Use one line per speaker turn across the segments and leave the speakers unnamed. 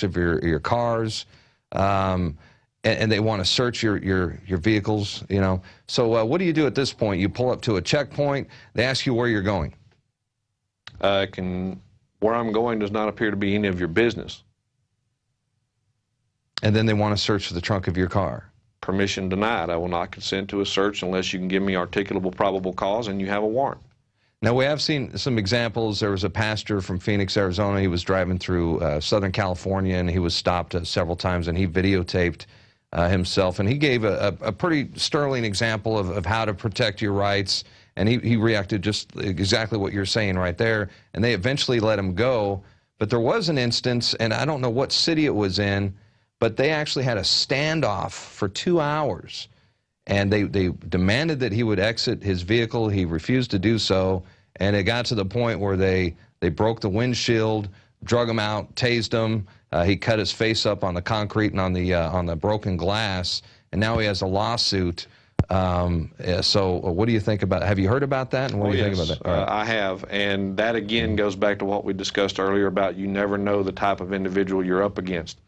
of your cars, and they want to search your vehicles, you know. So what do you do at this point? You pull up to a checkpoint. They ask you where you're going.
Where I'm going does not appear to be any of your business.
And then they want to search the trunk of your car.
Permission denied. I will not consent to a search unless you can give me articulable probable cause and you have a warrant.
Now, we have seen some examples. There was a pastor from Phoenix, Arizona. He was driving through Southern California, and he was stopped several times, and he videotaped himself. And he gave a pretty sterling example of how to protect your rights. And he reacted just exactly what you're saying right there. And they eventually let him go. But there was an instance, and I don't know what city it was in, but they actually had a standoff for 2 hours. And they demanded that he would exit his vehicle. He refused to do so. And it got to the point where they broke the windshield, drug him out, tased him. He cut his face up on the concrete and on the broken glass. And now he has a lawsuit. So what do you think about it? Have you heard about that? And what do you think about that?
Right. I have. And that, again, goes back to what we discussed earlier about you never know the type of individual you're up against.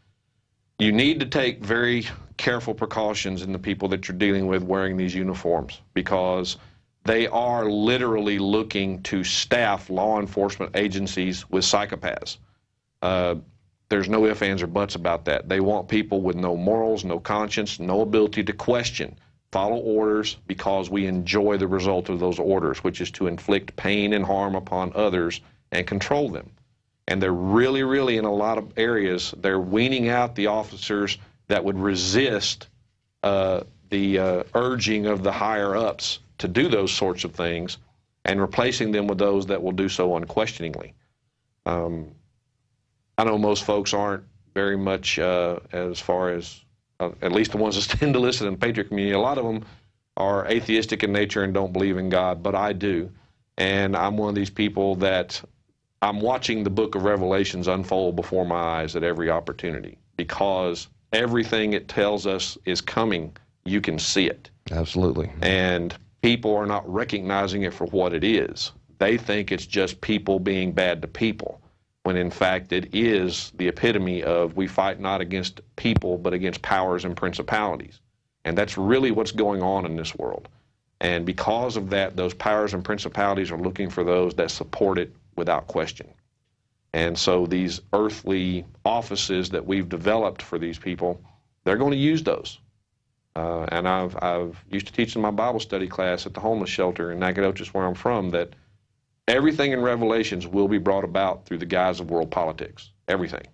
You need to take very careful precautions in the people that you're dealing with wearing these uniforms, because they are literally looking to staff law enforcement agencies with psychopaths. There's no ifs, ands, or buts about that. They want people with no morals, no conscience, no ability to question, follow orders because we enjoy the result of those orders, which is to inflict pain and harm upon others and control them. And they're really, in a lot of areas, they're weaning out the officers that would resist the urging of the higher-ups to do those sorts of things and replacing them with those that will do so unquestioningly. I know most folks aren't very much as far as, at least the ones that tend to listen in the Patriot community, a lot of them are atheistic in nature and don't believe in God, but I do. And I'm one of these people that I'm watching the book of Revelations unfold before my eyes at every opportunity, because everything it tells us is coming. You can see it.
Absolutely.
And people are not recognizing it for what it is. They think it's just people being bad to people, when in fact it is the epitome of we fight not against people but against powers and principalities. And that's really what's going on in this world. And because of that, those powers and principalities are looking for those that support it without question. And so these earthly offices that we've developed for these people, they're going to use those. And I've used to teach in my Bible study class at the homeless shelter in Nacogdoches, where I'm from, that everything in Revelations will be brought about through the guise of world politics. Everything.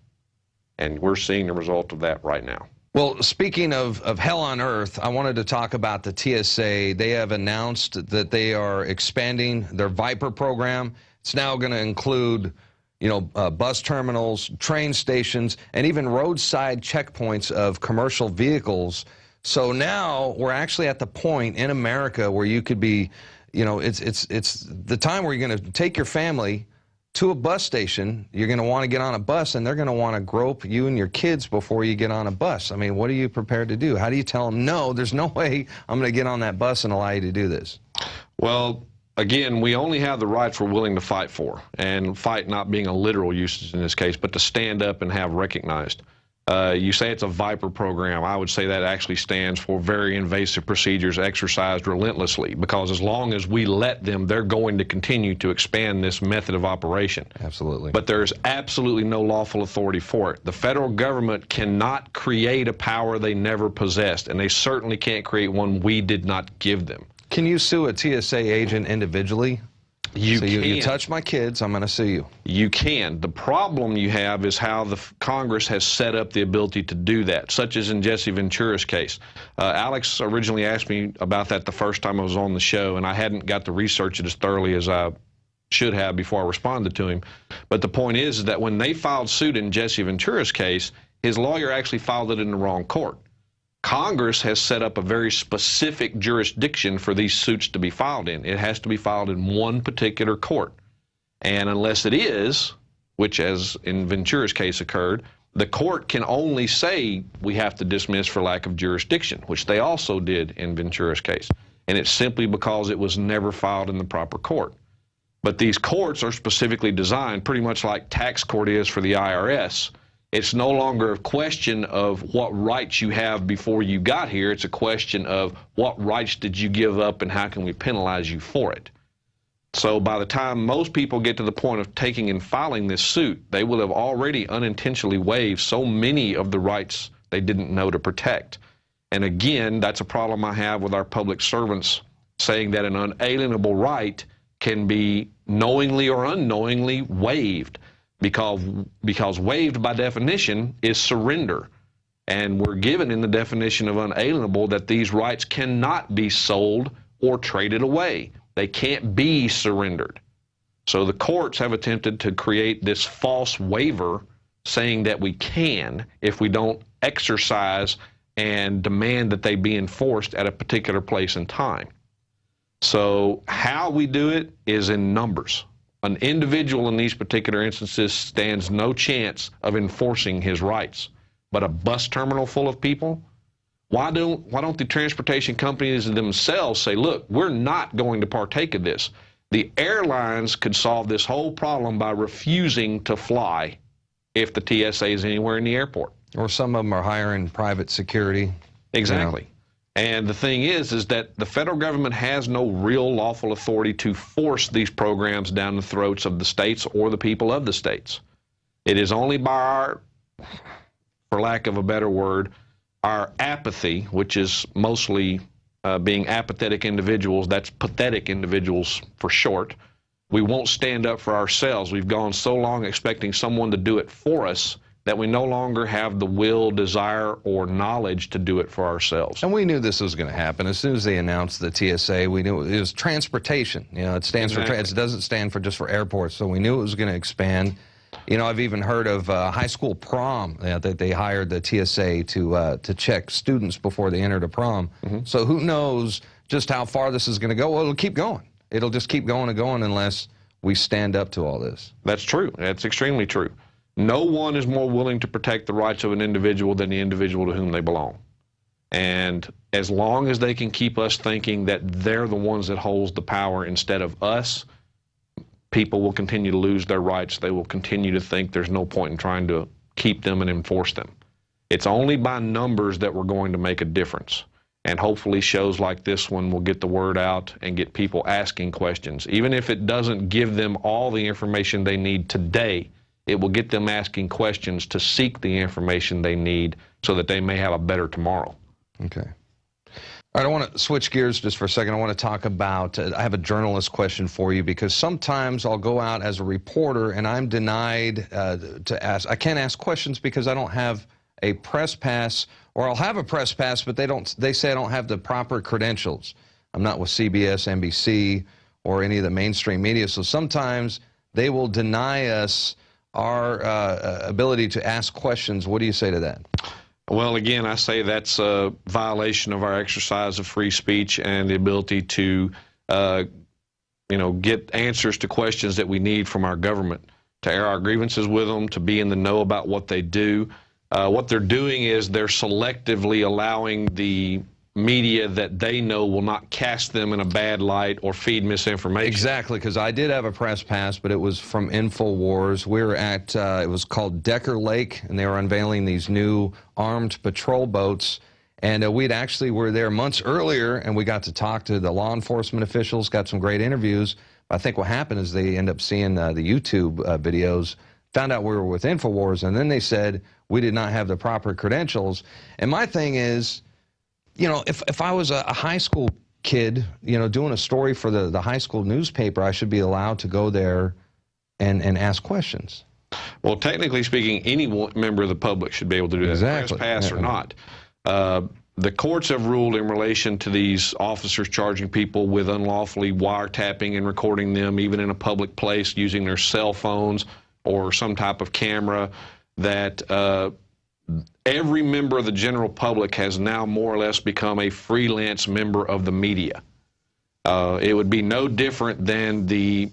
And we're seeing the result of that right now.
Well, speaking of hell on earth, I wanted to talk about the TSA. They have announced that they are expanding their Viper program. It's now going to include, you know, bus terminals, train stations, and even roadside checkpoints of commercial vehicles. So now we're actually at the point in America where you could be, you know, it's the time where you're going to take your family to a bus station. You're going to want to get on a bus, and they're going to want to grope you and your kids before you get on a bus. I mean, what are you prepared to do? How do you tell them, no, there's no way I'm going to get on that bus and allow you to do this?
Well, again, we only have the rights we're willing to fight for, and fight not being a literal usage in this case, but to stand up and have recognized. You say it's a Viper program. I would say that actually stands for very invasive procedures exercised relentlessly, because as long as we let them, they're going to continue to expand this method of operation.
Absolutely.
But there's absolutely no lawful authority for it. The federal government cannot create a power they never possessed, and they certainly can't create one we did not give them.
Can you sue a TSA agent individually?
You can.
You touch my kids, I'm going to sue you.
You can. The problem you have is how the Congress has set up the ability to do that, such as in Jesse Ventura's case. Alex originally asked me about that the first time I was on the show, and I hadn't got to research it as thoroughly as I should have before I responded to him. But the point is that when they filed suit in Jesse Ventura's case, his lawyer actually filed it in the wrong court. Congress has set up a very specific jurisdiction for these suits to be filed in. It has to be filed in one particular court. And unless it is, which as in Ventura's case occurred, the court can only say we have to dismiss for lack of jurisdiction, which they also did in Ventura's case. And it's simply because it was never filed in the proper court. But these courts are specifically designed, pretty much like tax court is for the IRS, it's no longer a question of what rights you have before you got here. It's a question of what rights did you give up and how can we penalize you for it. So by the time most people get to the point of taking and filing this suit, they will have already unintentionally waived so many of the rights they didn't know to protect. And again, that's a problem I have with our public servants saying that an unalienable right can be knowingly or unknowingly waived, because waived by definition is surrender. And we're given in the definition of unalienable that these rights cannot be sold or traded away. They can't be surrendered. So the courts have attempted to create this false waiver saying that we can if we don't exercise and demand that they be enforced at a particular place and time. So how we do it is in numbers. An individual in these particular instances stands no chance of enforcing his rights. But a bus terminal full of people, why don't the transportation companies themselves say, look, we're not going to partake of this? The airlines could solve this whole problem by refusing to fly if the TSA is anywhere in the airport.
Or some of them are hiring private security.
Exactly.
You know.
And the thing is that the federal government has no real lawful authority to force these programs down the throats of the states or the people of the states. It is only by our, for lack of a better word, our apathy, which is mostly being apathetic individuals, that's pathetic individuals for short. We won't stand up for ourselves. We've gone so long expecting someone to do it for us that we no longer have the will, desire, or knowledge to do it for ourselves.
And we knew this was going to happen. As soon as they announced the TSA, we knew it was transportation. You know, it stands for, it doesn't stand for just for airports, so we knew it was going to expand. You know, I've even heard of high school prom, that they hired the TSA to check students before they entered a prom. So who knows just how far this is going to go? Well, it'll keep going. It'll just keep going and going unless we stand up to all this.
That's true. That's extremely true. No one is more willing to protect the rights of an individual than the individual to whom they belong. And as long as they can keep us thinking that they're the ones that holds the power instead of us, people will continue to lose their rights. They will continue to think there's no point in trying to keep them and enforce them. It's only by numbers that we're going to make a difference. And hopefully shows like this one will get the word out and get people asking questions. Even if it doesn't give them all the information they need today, it will get them asking questions to seek the information they need so that they may have a better tomorrow.
Okay. All right, I want to switch gears just for a second. I want to talk about, I have a journalist question for you, because sometimes I'll go out as a reporter and I'm denied to ask. I can't ask questions because I don't have a press pass, or I'll have a press pass, but they say I don't have the proper credentials. I'm not with CBS, NBC, or any of the mainstream media, so sometimes they will deny us our ability to ask questions. What do you say to that?
Well, again, I say that's a violation of our exercise of free speech and the ability to, get answers to questions that we need from our government, to air our grievances with them, to be in the know about what they do. What they're doing is they're selectively allowing the media that they know will not cast them in a bad light or feed misinformation.
Exactly, because I did have a press pass, but it was from InfoWars. We were at, it was called Decker Lake, and they were unveiling these new armed patrol boats. And we were there months earlier, and we got to talk to the law enforcement officials, got some great interviews. I think what happened is they end up seeing the YouTube videos, found out we were with InfoWars, and then they said we did not have the proper credentials. And my thing is, you know, if I was a high school kid, you know, doing a story for the high school newspaper, I should be allowed to go there and ask questions.
Well, technically speaking, any member of the public should be able to do that,
exactly.
Press pass or not. The courts have ruled in relation to these officers charging people with unlawfully wiretapping and recording them, even in a public place, using their cell phones or some type of camera, that every member of the general public has now more or less become a freelance member of the media. It would be no different than the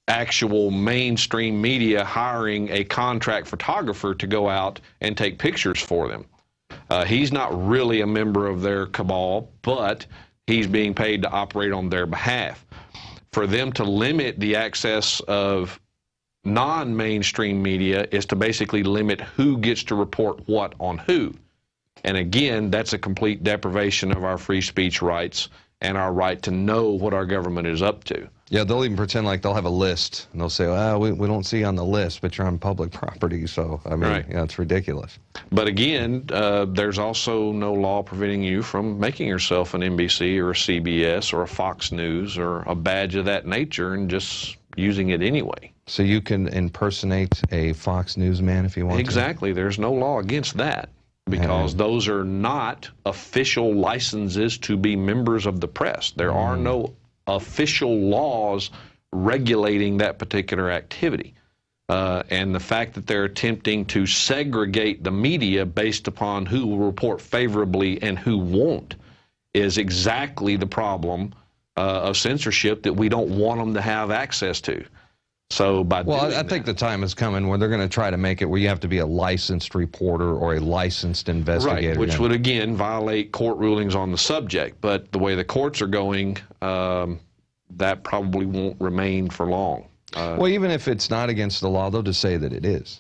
actual mainstream media hiring a contract photographer to go out and take pictures for them. He's not really a member of their cabal, but he's being paid to operate on their behalf. For them to limit the access of non-mainstream media is to basically limit who gets to report what on who. And again, that's a complete deprivation of our free speech rights and our right to know what our government is up to.
Yeah, they'll even pretend like they'll have a list, and they'll say, "Oh, we don't see you on the list, but you're on public property." So, I mean,
Right.
yeah, it's ridiculous.
But again, there's also no law preventing you from making yourself an NBC or a CBS or a Fox News or a badge of that nature and just using it anyway.
So you can impersonate a Fox News man if you want to?
Exactly. There's no law against that, because those are not official licenses to be members of the press. There are no official laws regulating that particular activity. And the fact that they're attempting to segregate the media based upon who will report favorably and who won't is exactly the problem of censorship that we don't want them to have access to. So by
I think the time is coming where they're going to try to make it where you have to be a licensed reporter or a licensed investigator.
Right, which would again violate court rulings on the subject. But the way the courts are going, that probably won't remain for long.
Well, even if it's not against the law, they'll just say that it is.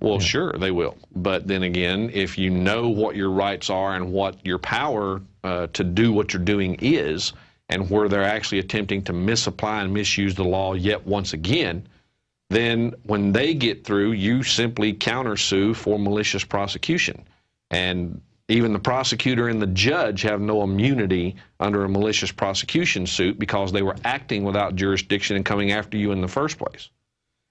Well, sure, they will. But then again, if you know what your rights are and what your power to do what you're doing is, and where they're actually attempting to misapply and misuse the law yet once again, then when they get through, you simply countersue for malicious prosecution. And even the prosecutor and the judge have no immunity under a malicious prosecution suit because they were acting without jurisdiction and coming after you in the first place.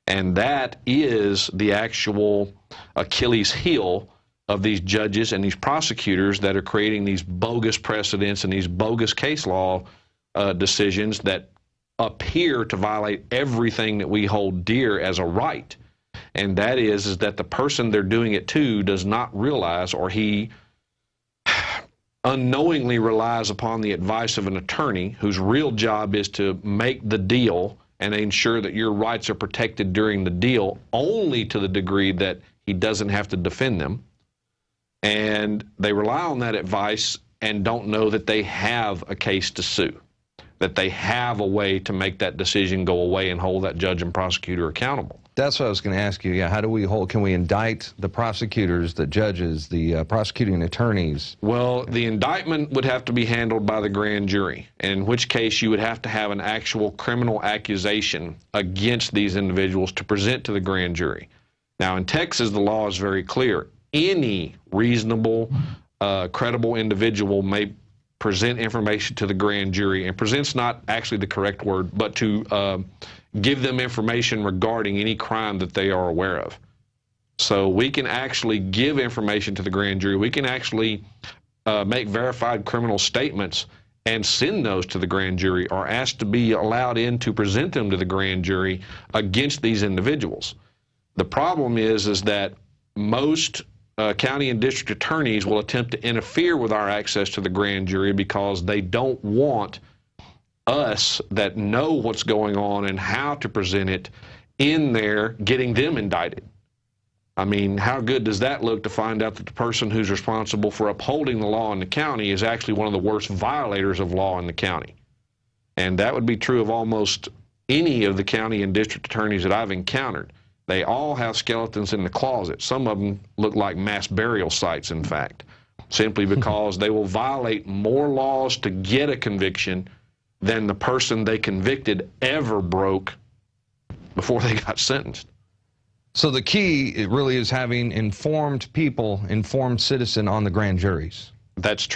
And that is the actual Achilles heel of these judges and these prosecutors that are creating these bogus precedents and these bogus case law decisions that appear to violate everything that we hold dear as a right. And that is that the person they're doing it to does not realize, or he unknowingly relies upon the advice of an attorney whose real job is to make the deal and ensure that your rights are protected during the deal only to the degree that he doesn't have to defend them. And they rely on that advice and don't know that they have a case to sue, that they have a way to make that decision go away and hold that judge and prosecutor accountable.
That's what I was going to ask you. Yeah, how do we hold? Can we indict the prosecutors, the judges, the prosecuting attorneys?
Well, the indictment would have to be handled by the grand jury, in which case you would have to have an actual criminal accusation against these individuals to present to the grand jury. Now, in Texas, the law is very clear. Any reasonable, credible individual may present information to the grand jury, and present's not actually the correct word, but to give them information regarding any crime that they are aware of. So we can actually give information to the grand jury. We can actually make verified criminal statements and send those to the grand jury, or ask to be allowed in to present them to the grand jury against these individuals. The problem is that most county and district attorneys will attempt to interfere with our access to the grand jury because they don't want us that know what's going on and how to present it in there getting them indicted. I mean, how good does that look to find out that the person who's responsible for upholding the law in the county is actually one of the worst violators of law in the county? And that would be true of almost any of the county and district attorneys that I've encountered. They all have skeletons in the closet. Some of them look like mass burial sites, in fact, simply because they will violate more laws to get a conviction than the person they convicted ever broke before they got sentenced.
So the key, it really is having informed people, informed citizen on the grand juries.
That's true.